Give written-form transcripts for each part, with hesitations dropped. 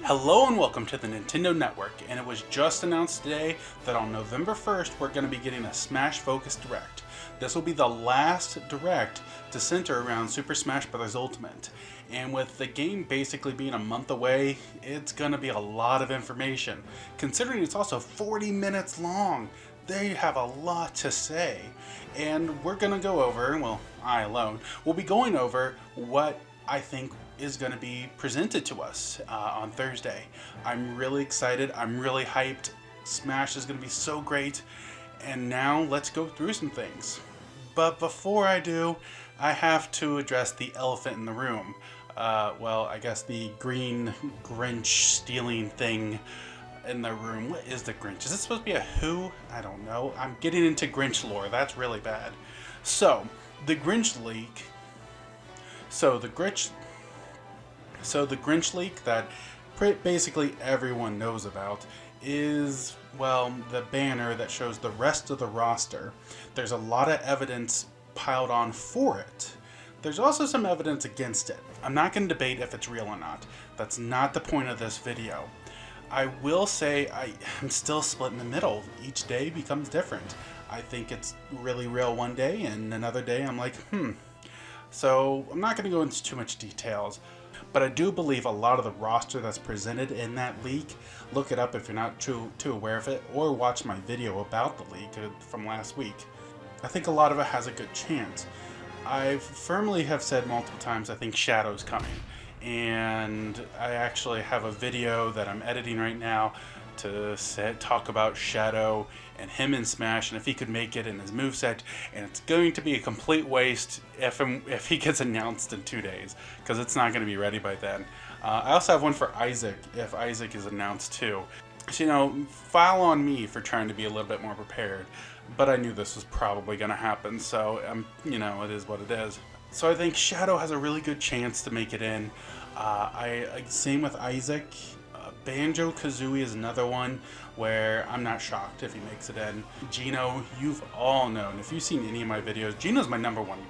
Hello and welcome to the Nintendo Network, and it was just announced today that on November 1st we're going to be getting a Smash Focus Direct. This will be the last Direct to center around Super Smash Bros. Ultimate, and with the game basically being a month away, it's going to be a lot of information. Considering it's also 40 minutes long, they have a lot to say, and we're going to go over, well, I alone, will be going over what I think is going to be presented to us on Thursday. I'm really excited. I'm really hyped. Smash is going to be so great. And now let's go through some things. But before I do, I have to address the elephant in the room. Well, I guess the green Grinch stealing thing in the room. What is the Grinch? Is it supposed to be a who? I don't know. I'm getting into Grinch lore. That's really bad. So, the Grinch Leak. So the Grinch Leak that basically everyone knows about is, well, the banner that shows the rest of the roster. There's a lot of evidence piled on for it. There's also some evidence against it. I'm not going to debate if it's real or not. That's not the point of this video. I will say I'm still split in the middle. Each day becomes different. I think it's really real one day, and another day I'm like, So I'm not going to go into too much details, but I do believe a lot of the roster that's presented in that leak, look it up if you're not too aware of it, or watch my video about the leak from last week. I think a lot of it has a good chance. I firmly have said multiple times I think Shadow's coming, and I actually have a video that I'm editing right now to talk about Shadow and him in Smash, and if he could make it in his moveset, and it's going to be a complete waste if he gets announced in 2 days, because it's not going to be ready by then. I also have one for Isaac, if Isaac is announced too. So, file on me for trying to be a little bit more prepared, but I knew this was probably going to happen, so, it is what it is. So I think Shadow has a really good chance to make it in. Same with Isaac. Banjo-Kazooie is another one where I'm not shocked if he makes it in. Geno, you've all known. If you've seen any of my videos, Geno's my number one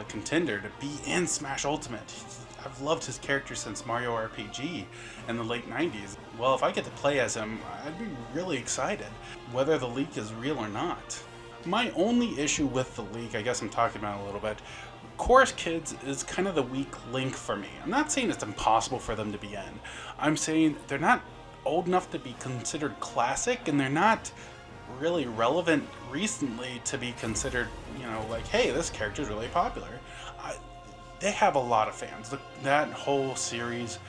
contender to be in Smash Ultimate. I've loved his character since Mario RPG in the late 90s. Well, if I get to play as him, I'd be really excited, whether the leak is real or not. My only issue with the leak, I guess I'm talking about a little bit, Chorus Kids is kind of the weak link for me. I'm not saying it's impossible for them to be in. I'm saying they're not old enough to be considered classic, and they're not really relevant recently to be considered, like, hey, this character is really popular. They have a lot of fans. That whole series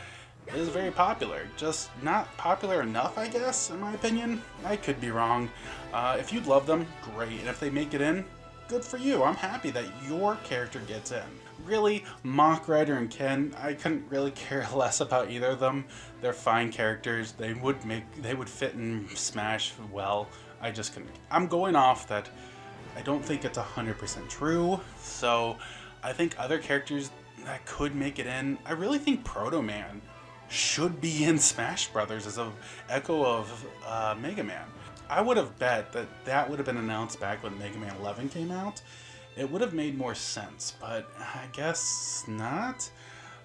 is very popular. Just not popular enough, I guess, in my opinion. I could be wrong. If you love them, great. And if they make it in, good for you. I'm happy that your character gets in. Really, Mach Rider and Ken, I couldn't really care less about either of them. They're fine characters. They would fit in Smash well. I just couldn't. I'm going off that I don't think it's 100% true. So I think other characters that could make it in. I really think Proto Man should be in Smash Brothers as an echo of Mega Man. I would have bet that would have been announced back when Mega Man 11 came out. It would have made more sense, but I guess not.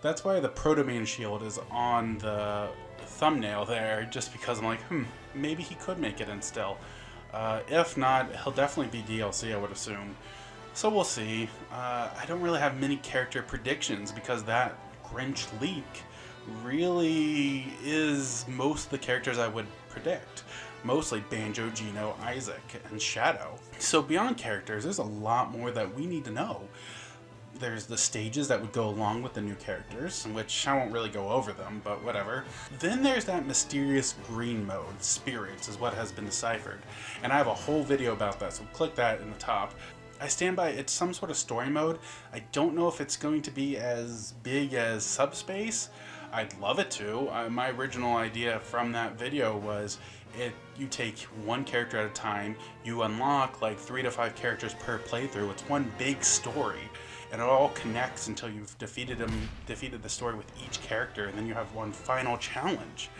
That's why the Proto Man shield is on the thumbnail there, just because I'm like, maybe he could make it in still. If not, he'll definitely be DLC, I would assume. So we'll see. I don't really have many character predictions because that Grinch Leak really is most of the characters I would predict. Mostly Banjo, Geno, Isaac, and Shadow. So beyond characters, there's a lot more that we need to know. There's the stages that would go along with the new characters, which I won't really go over them, but whatever. Then there's that mysterious green mode, Spirits, is what has been deciphered. And I have a whole video about that, so click that in the top. I stand by it's some sort of story mode. I don't know if it's going to be as big as Subspace. I'd love it to. My original idea from that video was you take one character at a time, you unlock like 3 to 5 characters per playthrough. It's one big story, and it all connects until you've defeated the story with each character, and then you have one final challenge.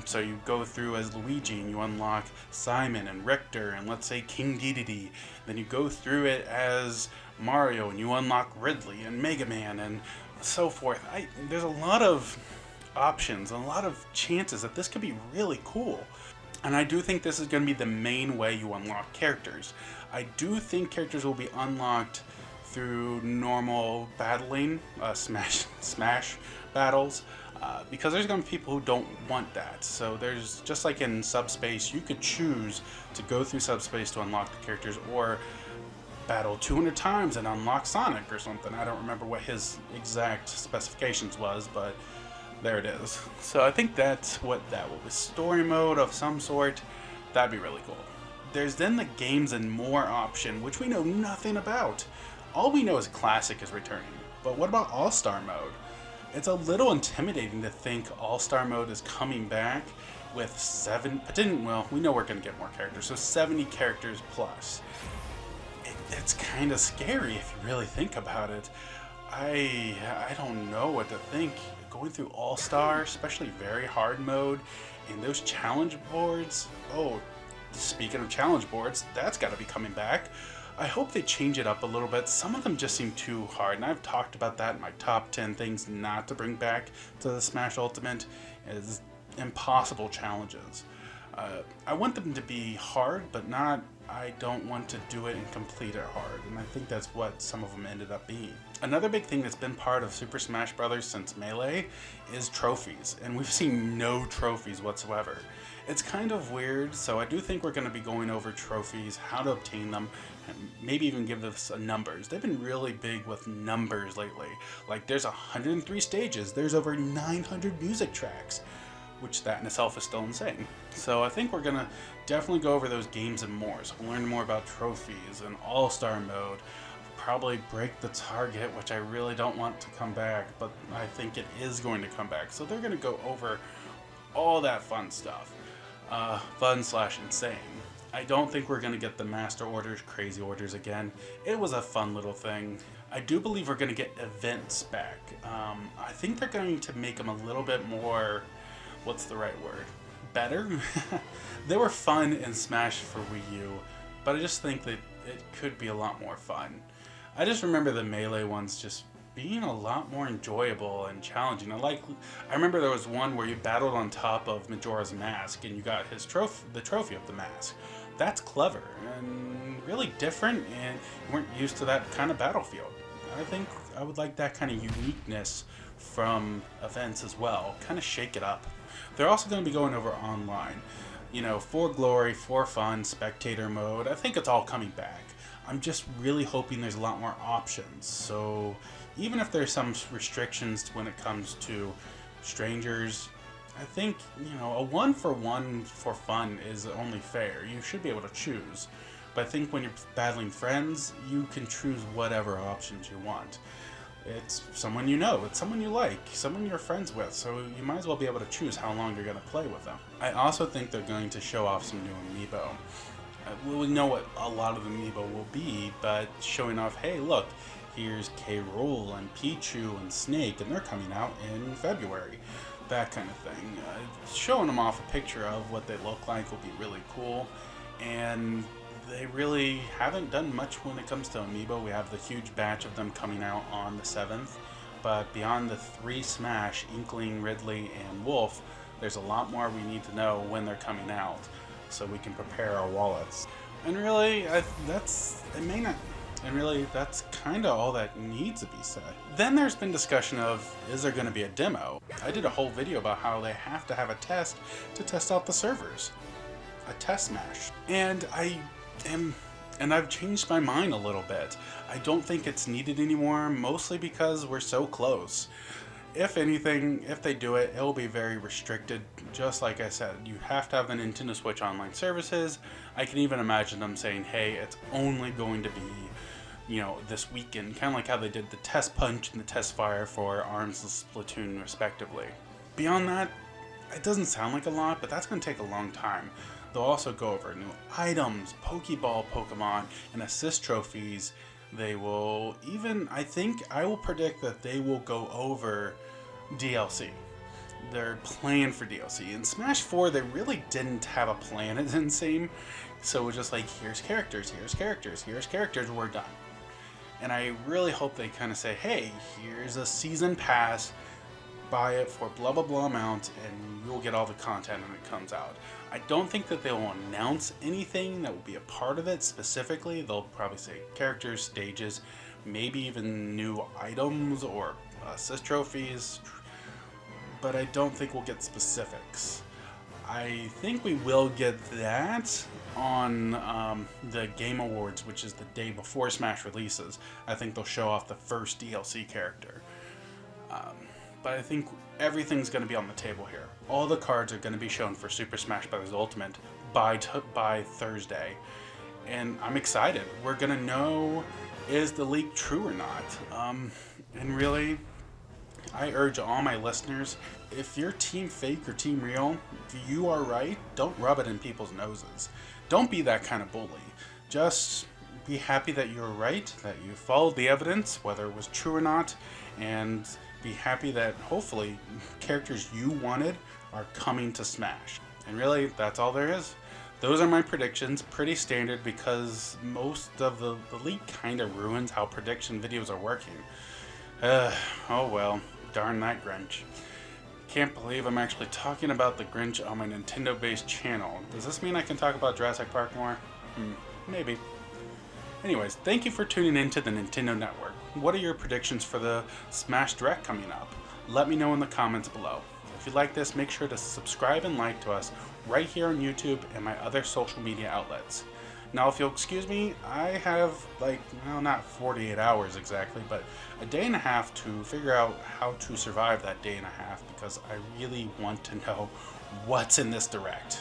So you go through as Luigi and you unlock Simon and Richter and let's say King Dedede. Then you go through it as Mario and you unlock Ridley and Mega Man and so forth. There's a lot of options and a lot of chances that this could be really cool. And I do think this is going to be the main way you unlock characters. I do think characters will be unlocked through normal battling, smash battles, because there's going to be people who don't want that. So there's, just like in Subspace, you could choose to go through Subspace to unlock the characters, or battle 200 times and unlock Sonic or something. I don't remember what his exact specifications was, but there it is. So I think that's what that will be. Story mode of some sort. That'd be really cool. There's then the Games and More option, which we know nothing about. All we know is Classic is returning. But what about All-Star mode? It's a little intimidating to think All-Star mode is coming back with we know we're going to get more characters, so 70 characters plus. It's kind of scary if you really think about it. I don't know what to think. Going through All-Star, especially very hard mode, and those challenge boards. Oh, speaking of challenge boards, that's got to be coming back. I hope they change it up a little bit. Some of them just seem too hard, and I've talked about that in my top 10 things not to bring back to the Smash Ultimate, is impossible challenges. I want them to be hard, but not, I don't want to do it and complete it hard, and I think that's what some of them ended up being. Another big thing that's been part of Super Smash Bros. Since Melee is trophies, and we've seen no trophies whatsoever. It's kind of weird, so I do think we're going to be going over trophies, how to obtain them, and maybe even give us numbers. They've been really big with numbers lately. Like, there's 103 stages, there's over 900 music tracks, which that in itself is still insane. So I think we're going to definitely go over those Games and More. So we'll learn more about trophies and All-Star mode. Probably Break the Target, which I really don't want to come back, but I think it is going to come back. So they're going to go over all that fun stuff. Fun/insane. I don't think we're going to get the Master Orders, Crazy Orders again. It was a fun little thing. I do believe we're going to get events back. I think they're going to make them a little bit more, what's the right word? Better? They were fun in Smash for Wii U, but I just think that it could be a lot more fun. I just remember the Melee ones just being a lot more enjoyable and challenging. I remember there was one where you battled on top of Majora's Mask and you got his the trophy of the mask. That's clever and really different, and you weren't used to that kind of battlefield. I think I would like that kind of uniqueness from events as well. Kind of shake it up. They're also going to be going over online. You know, for glory, for fun, spectator mode. I think it's all coming back. I'm just really hoping there's a lot more options. So even if there's some restrictions when it comes to strangers, I think, you know, a 1-for-1 for fun is only fair. You should be able to choose. But I think when you're battling friends, you can choose whatever options you want. It's someone you know, it's someone you like, someone you're friends with, so you might as well be able to choose how long you're going to play with them. I also think they're going to show off some new amiibo. We know what a lot of the amiibo will be, but showing off, hey look, here's K. Rool and Pichu and Snake, and they're coming out in February. That kind of thing. Showing them off a picture of what they look like will be really cool, and they really haven't done much when it comes to amiibo. We have the huge batch of them coming out on the 7th, but beyond the 3 Smash, Inkling, Ridley, and Wolf, there's a lot more we need to know when they're coming out, so we can prepare our wallets. And really, that's kind of all that needs to be said. Then there's been discussion of, is there going to be a demo? I did a whole video about how they have to have a test to test out the servers. A test Smash. And I've changed my mind a little bit. I don't think it's needed anymore, mostly because we're so close. If anything, if they do it, it'll be very restricted. Just like I said, you have to have the Nintendo Switch Online services. I can even imagine them saying, hey, it's only going to be, you know, this weekend. Kind of like how they did the Test Punch and the Test Fire for ARMS and Splatoon, respectively. Beyond that, it doesn't sound like a lot, but that's going to take a long time. They'll also go over new items, Pokeball Pokemon, and assist trophies. They will even, I will predict that they will go over DLC. Their plan for DLC. In Smash 4, they really didn't have a plan, it didn't seem. So it was just like, here's characters, we're done. And I really hope they kind of say, hey, here's a season pass, buy it for blah blah blah amount and you'll get all the content when it comes out. I don't think that they will announce anything that will be a part of it specifically. They'll probably say characters, stages, maybe even new items or assist trophies, but I don't think we'll get specifics. I think we will get that on the Game Awards, which is the day before Smash releases. I think they'll show off the first DLC character. But I think everything's going to be on the table here. All the cards are going to be shown for Super Smash Bros. Ultimate by Thursday. And I'm excited. We're going to know, is the leak true or not? And really, I urge all my listeners, if you're team fake or team real, if you are right, don't rub it in people's noses. Don't be that kind of bully. Just be happy that you're right, that you followed the evidence, whether it was true or not, and be happy that hopefully characters you wanted are coming to Smash. And really, that's all there is. Those are my predictions, pretty standard because most of the leak kind of ruins how prediction videos are working. Oh well, darn that Grinch. Can't believe I'm actually talking about the Grinch on my Nintendo-based channel. Does this mean I can talk about Jurassic Park more? Maybe. Anyways, thank you for tuning in to the Nintendo Network. What are your predictions for the Smash Direct coming up? Let me know in the comments below. If you like this, make sure to subscribe and like to us right here on YouTube and my other social media outlets. Now, if you'll excuse me, I have not 48 hours exactly, but a day and a half to figure out how to survive that day and a half because I really want to know what's in this Direct.